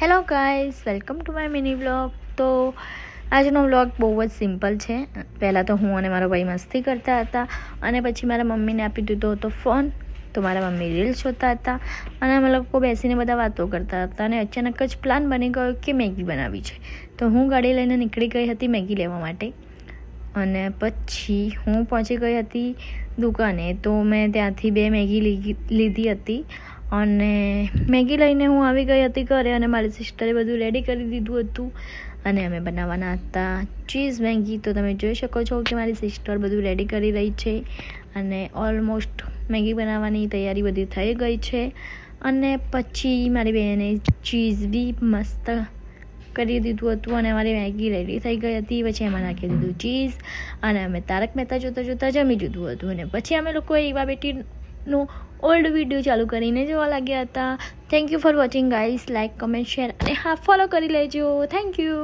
Hello guys, welcome to my mini vlog. તો આજનો vlog બહુ જ સિમ્પલ છે. પહેલાં તો હું અને મારો ભાઈ મસ્તી કરતા હતા અને પછી મારા મમ્મીને આપી દીધો હતો ફોન. તો મારા મમ્મી રીલ્સ જોતા હતા અને અમે લોકો બેસીને બધા વાતો કરતા હતા અને અચાનક જ પ્લાન બની ગયો કે મેગી બનાવવી છે. તો હું ગાડી લઈને નીકળી ગઈ હતી મેગી લેવા માટે અને પછી હું પહોંચી ગઈ હતી દુકાને. તો મેં ત્યાંથી 2 મેગી લીધી હતી અને મેગી લઈને હું આવી ગઈ હતી ઘરે અને મારી સિસ્ટરે બધું રેડી કરી દીધું હતું અને અમે બનાવવાના હતા ચીઝ મેગી. તો તમે જોઈ શકો છો કે મારી સિસ્ટર બધું રેડી કરી રહી છે અને ઓલમોસ્ટ મેગી બનાવવાની તૈયારી બધી થઈ ગઈ છે. અને પછી મારી બહેને ચીઝ બી મસ્ત કરી દીધું હતું અને મારી મેગી રેડી થઈ ગઈ હતી. પછી એમાં નાખી દીધું ચીઝ અને અમે તારક મહેતા જોતાં જમી દીધું હતું અને પછી અમે લોકો એવા બેટીનું ઓલ્ડ વિડીયો ચાલુ કરીને જોવા લાગ્યા હતા. Thank you for watching guys. Like, comment, share અને હા ફોલો કરી લેજો. Thank you.